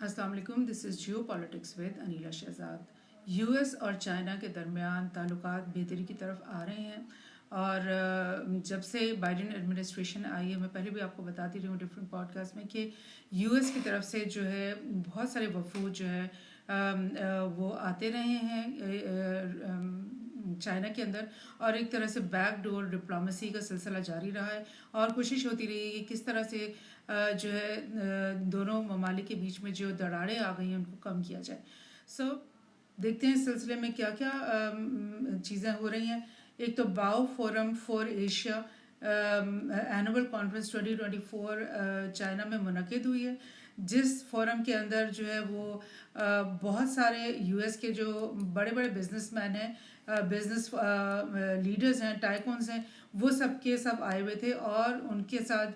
अस्सलाम वालेकुम, this is Geo politics with Aneela Shahzad. US और चाइना के दरमियान ताल्लुकात बेहतरी की तरफ आ रहे हैं और जब से बाइडेन एडमिनिस्ट्रेशन आई है, मैं पहले भी आपको बताती रही हूँ डिफरेंट पॉडकास्ट में कि यूएस की तरफ से जो है बहुत सारे वफूद जो है वो आते रहे हैं चाइना के अंदर, और एक तरह से बैक डोर डिप्लोमेसी का सिलसिला जारी रहा है और कोशिश होती रही है कि किस तरह से जो है दोनों ममालिक के बीच में जो दरारें आ गई हैं उनको कम किया जाए। देखते हैं इस सिलसिले में क्या क्या चीज़ें हो रही हैं। एक तो बाओ forum for Asia annual conference 2024 China में मुनक़िद हुई है, जिस फोरम के अंदर जो है वो बहुत सारे यूएस के जो बड़े बड़े बिजनेसमैन हैं, बिजनेस लीडर्स हैं, टाइकून्स हैं, वो सब के सब आए हुए थे और उनके साथ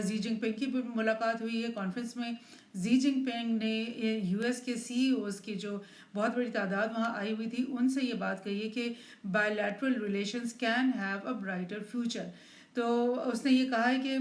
जी जिनपिंग की भी मुलाकात हुई है। कॉन्फ्रेंस में जी जिनपिंग ने यूएस के सीईओज़ की जो बहुत बड़ी तादाद वहाँ आई हुई थी, उनसे ये बात कही है कि bilateral relations can have a brighter future. तो उसने ये कहा है कि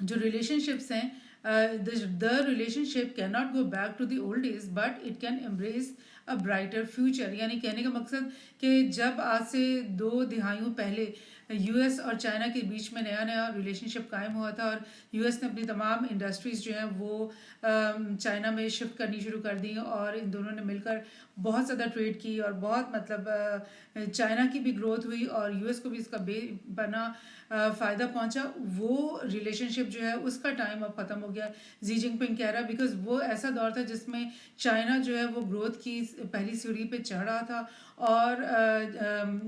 जो रिलेशनशिप्स हैं, the relationship can not go back to the old days but it can embrace a brighter future. यानी कहने का मकसद कि जब आज से 2 दिहाइयों पहले यूएस और चाइना के बीच में नया नया रिलेशनशिप कायम हुआ था और यूएस ने अपनी तमाम इंडस्ट्रीज़ जो हैं वो चाइना में शिफ्ट करनी शुरू कर दी और इन दोनों ने मिलकर बहुत ज़्यादा ट्रेड की और बहुत मतलब चाइना की भी ग्रोथ हुई और यूएस को भी इसका बेपना फ़ायदा पहुंचा। वो रिलेशनशिप जो है उसका टाइम अब ख़त्म हो गया, जी जिनपिंग कह रहा है, बिकॉज वो ऐसा दौर था जिसमें चाइना जो है वो ग्रोथ की पहली सीढ़ी पे चढ़ रहा था और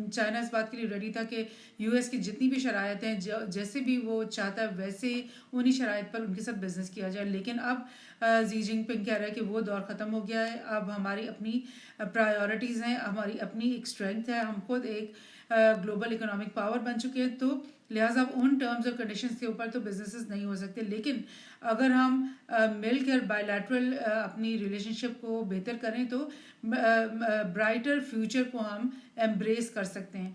चाइना इस बात के लिए रेडी था कि यूएस की जितनी भी शराइत हैं, जैसे भी वो चाहता है वैसे उन्हीं शराइत पर उनके साथ बिजनेस किया जाए। लेकिन अब जी जिनपिंग कह रहा है कि वो दौर ख़त्म हो गया है, अब हमारी अपनी प्रायोरिटीज़ हैं, हमारी अपनी एक स्ट्रेंथ है, हम खुद एक ग्लोबल इकोनॉमिक पावर बन चुके हैं, तो लिहाजा उन टर्म्स और कंडीशंस के ऊपर तो बिजनेसेस नहीं हो सकते। लेकिन अगर हम मिलकर बायलैटरल अपनी रिलेशनशिप को बेहतर करें तो ब्राइटर फ्यूचर को हम एम्ब्रेस कर सकते हैं।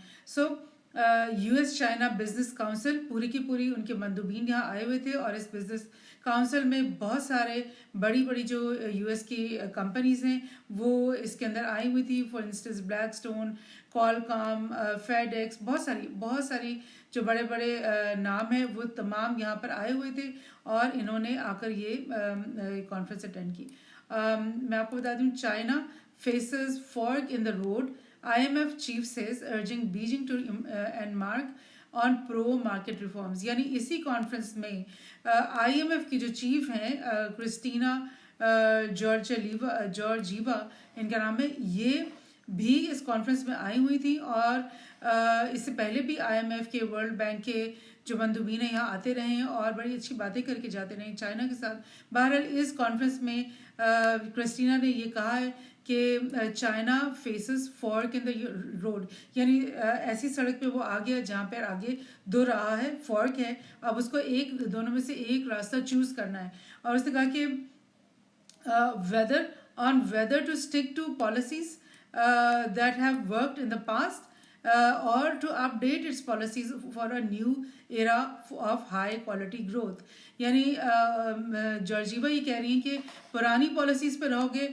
यूएस चाइना बिजनेस काउंसिल पूरी की पूरी उनके मंदूबीन यहाँ आए हुए थे और इस बिजनेस काउंसिल में बहुत सारे बड़ी बड़ी जो यूएस की कंपनीज हैं वो इसके अंदर आई हुई थी। For instance Blackstone, Qualcomm, FedEx, बहुत सारी जो बड़े बड़े नाम हैं वो तमाम यहाँ पर आए हुए थे और इन्होंने आकर ये कॉन्फ्रेंस अटेंड की। मैं आपको बता दूँ, China faces fork in the road, IMF chief says, urging Beijing to embark on pro market reforms। यानी इसी कॉन्फ्रेंस में IMF की जो चीफ हैं क्रिस्टीना जॉर्जीवा इनका नाम है, ये भी इस कॉन्फ्रेंस में आई हुई थी और इससे पहले भी IMF के, वर्ल्ड बैंक के जो मंदूबीन हैं यहाँ आते रहे हैं और बड़ी अच्छी बातें करके जाते रहे चाइना के साथ। बहरहाल इस कॉन्फ्रेंस में क्रिस्टीना ने ये कहा है कि China faces fork in the road, यानी ऐसी सड़क पे वो आ गया जहाँ पर आगे दो राह है, फॉर्क है, अब उसको एक दोनों में से एक रास्ता चूज करना है। और उसने कहा कि whether to stick to policies that have worked in the past or to update its policies for a new era of high quality growth। यानी जॉर्जीवा ये कह रही हैं कि पुरानी पॉलिसीज़ पे रहोगे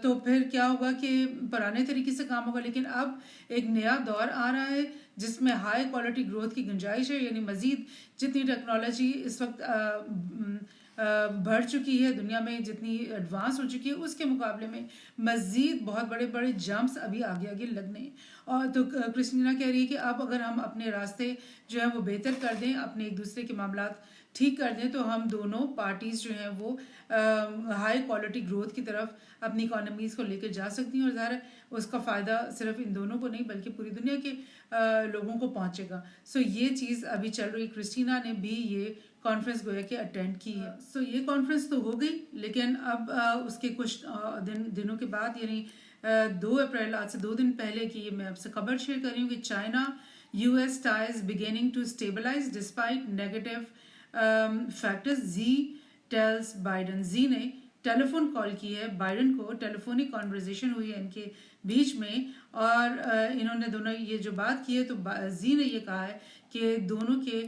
तो फिर क्या होगा कि पुराने तरीके से काम होगा, लेकिन अब एक नया दौर आ रहा है जिसमें हाई क्वालिटी ग्रोथ की गुंजाइश है। यानी मज़ीद जितनी टेक्नोलॉजी इस वक्त बढ़ चुकी है दुनिया में, जितनी एडवांस हो चुकी है, उसके मुकाबले में मज़ीद बहुत बड़े बड़े जंप्स अभी आगे आगे लगने हैं। और तो क्रिस्टीना कह रही है कि अब अगर हम अपने रास्ते जो है वो बेहतर कर दें, अपने एक दूसरे के मामलात ठीक कर दें, तो हम दोनों पार्टीज़ जो हैं वो हाई क्वालिटी ग्रोथ की तरफ अपनी इकोनॉमीज़ को लेकर जा सकती हैं और ज़ाहिर उसका फ़ायदा सिर्फ इन दोनों को नहीं बल्कि पूरी दुनिया के लोगों को पहुंचेगा। ये चीज़ अभी चल रही। क्रिस्टीना ने भी ये कॉन्फ्रेंस गोया के अटेंड की है। ये कॉन्फ्रेंस तो हो गई, लेकिन अब उसके कुछ दिनों के बाद यानी 2 अप्रैल, आज से 2 दिन पहले की मैं आपसे खबर शेयर कर रही हूँ कि China US ties beginning to stabilise despite negative factors, Xi tells Biden. Xi ने टेलीफोन कॉल की है बाइडन को, टेलीफोनिक कॉन्वर्जेशन हुई है इनके बीच में, और इन्होंने दोनों ये जो बात की है तो जी ने ये कहा है कि दोनों के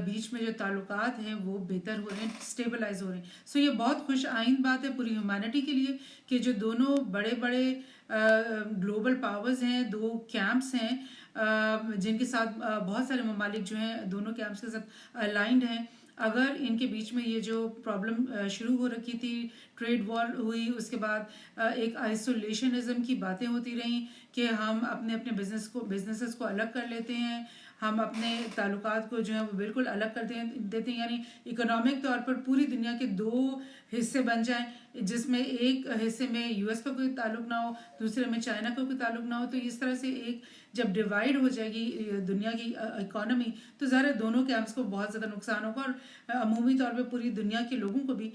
बीच में जो ताल्लुकात हैं वो बेहतर हो रहे हैं, स्टेबलाइज हो रहे हैं। सो ये बहुत खुश आइंद बात है पूरी ह्यूमैनिटी के लिए कि जो दोनों बड़े बड़े ग्लोबल पावर्स हैं, दो कैंप्स हैं जिनके साथ बहुत सारे ममालिक जो हैं दोनों कैंप्स के साथ अलाइंड हैं, अगर इनके बीच में ये जो प्रॉब्लम शुरू हो रखी थी, ट्रेड वॉर हुई, उसके बाद एक आइसोलेशनिज्म की बातें होती रहीं कि हम अपने अपने बिजनेसेस को अलग कर लेते हैं, हम अपने ताल्लुकात को जो है वो बिल्कुल अलग कर देते हैं, यानी इकोनॉमिक तौर पर पूरी दुनिया के दो हिस्से बन जाएं, जिसमें एक हिस्से में यूएस का कोई ताल्लुक ना हो, दूसरे में चाइना का कोई ताल्लुक ना हो। तो इस तरह से एक जब डिवाइड हो जाएगी दुनिया की इकोनॉमी तो ज़रा दोनों कैंप्स को बहुत ज़्यादा नुकसान होगा, और अमूमी तौर पे पूरी दुनिया के लोगों को भी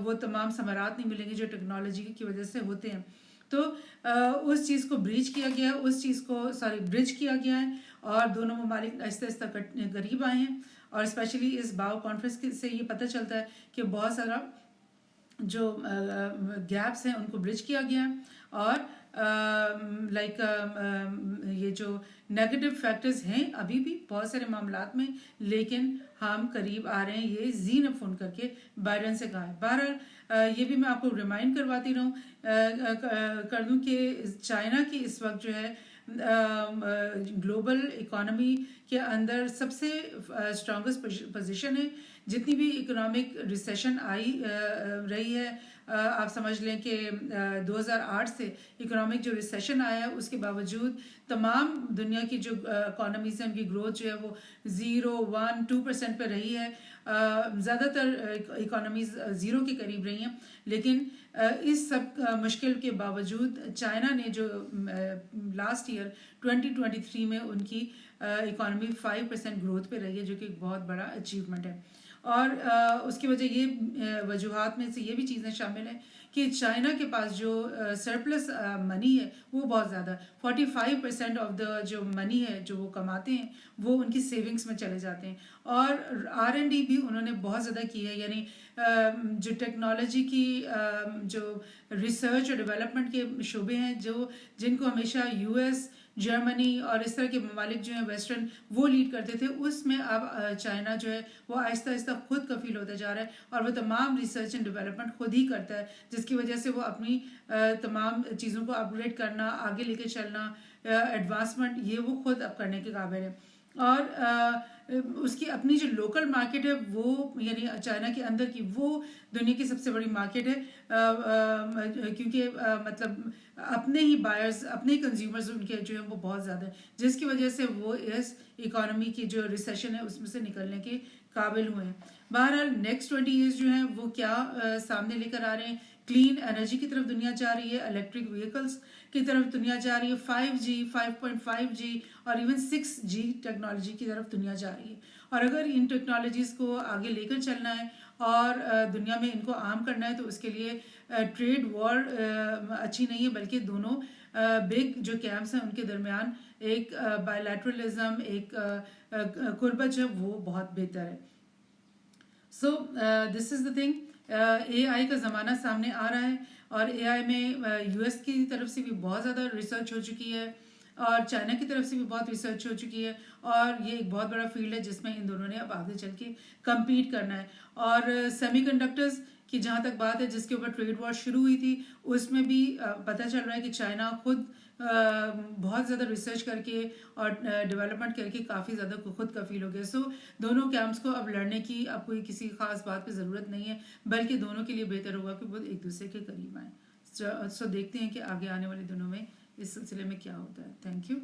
वो तमाम समारात नहीं मिलेंगे जो टेक्नोलॉजी की वजह से होते हैं। तो उस चीज़ को ब्रिज किया गया है और दोनों ममालिक आहिस्ता आहिस्ता करीब आए हैं, और स्पेशली इस बाओ कॉन्फ्रेंस से ये पता चलता है कि बहुत सारा जो गैप्स हैं उनको ब्रिज किया गया है, और ये जो नेगेटिव फैक्टर्स हैं अभी भी बहुत सारे मामलात में, लेकिन हम करीब आ रहे हैं, ये जी ने फ़ोन करके बाइडन से कहा है। बहरहाल ये भी मैं आपको रिमाइंड करवाती रहूँ कर दूँ कि चाइना की इस वक्त जो है ग्लोबल इकोनॉमी के अंदर सबसे स्ट्रॉन्गेस्ट पोजीशन है। जितनी भी इकोनॉमिक रिसेशन आई रही है, आप समझ लें कि 2008 से इकोनॉमिक जो रिसेशन आया है उसके बावजूद तमाम दुनिया की जो इकोनॉमीज हैं उनकी ग्रोथ जो है वो 0, 1, 2% पे रही है। ज़्यादातर इकोनॉमीज ज़ीरो के करीब रही हैं, लेकिन इस सब मुश्किल के बावजूद चाइना ने जो लास्ट ईयर 2023 में उनकी इकोनॉमी 5% ग्रोथ पे रही है, जो कि एक बहुत बड़ा अचीवमेंट है। और उसकी वजह ये वजूहात में से ये भी चीज़ें शामिल हैं कि चाइना के पास जो सरप्लस मनी है वो बहुत ज़्यादा 45% ऑफ द जो मनी है जो वो कमाते हैं वो उनकी सेविंग्स में चले जाते हैं, और R&D भी उन्होंने बहुत ज़्यादा की है, यानी जो टेक्नोलॉजी की जो रिसर्च और डेवलपमेंट के शोबे हैं जो जिनको हमेशा US, जर्मनी और इस तरह के ममालिक जो हैं वेस्टर्न वो लीड करते थे, उसमें अब चाइना जो है वो आहिस्ता आहिस्ता खुद कफील होता जा रहा है, और वो तमाम रिसर्च एंड डेवलपमेंट खुद ही करता है, जिसकी वजह से वो अपनी तमाम चीज़ों को अपग्रेड करना, आगे लेके चलना, एडवांसमेंट ये वो खुद अब करने के काबिल है। और उसकी अपनी जो लोकल मार्केट है वो यानी चाइना के अंदर की वो दुनिया की सबसे बड़ी मार्केट है, क्योंकि मतलब अपने ही बायर्स, अपने ही कंज्यूमर्स उनके जो है वो बहुत ज़्यादा है, जिसकी वजह से वो इस इकोनॉमी की जो रिसेशन है उसमें से निकलने के काबिल हुए हैं। बहरहाल नेक्स्ट 20 ईयर्स जो हैं वो क्या सामने लेकर आ रहे हैं, क्लीन एनर्जी की तरफ दुनिया जा रही है, इलेक्ट्रिक व्हीकल्स की तरफ दुनिया जा रही है, 5G, 5.5G और इवन 6G टेक्नोलॉजी की तरफ दुनिया जा रही है। और अगर इन टेक्नोलॉजीज़ को आगे लेकर चलना है और दुनिया में इनको आम करना है तो उसके लिए ट्रेड वॉर अच्छी नहीं है, बल्कि दोनों बिग जो कैंप्स हैं उनके दरमियान एक बायलैटरलिज्म, एक कुर्बत है वो बहुत बेहतर है। So this is the thing, AI का ज़माना सामने आ रहा है, और AI में US की तरफ से भी बहुत ज़्यादा रिसर्च हो चुकी है और चाइना की तरफ से भी बहुत रिसर्च हो चुकी है, और ये एक बहुत बड़ा फील्ड है जिसमें इन दोनों ने अब आगे चल के कम्पीट करना है। और सेमीकंडक्टर्स की जहाँ तक बात है जिसके ऊपर ट्रेड वॉर शुरू हुई थी, उसमें भी पता चल रहा है कि चाइना खुद बहुत ज़्यादा रिसर्च करके और डेवलपमेंट करके काफ़ी ज़्यादा खुद कफील हो गया। सो दोनों कैंप्स को अब लड़ने की अब कोई किसी खास बात पे ज़रूरत नहीं है, बल्कि दोनों के लिए बेहतर होगा कि वो एक दूसरे के करीब आएँ। सो देखते हैं कि आगे आने वाले दिनों में इस सिलसिले में क्या होता है। Thank you.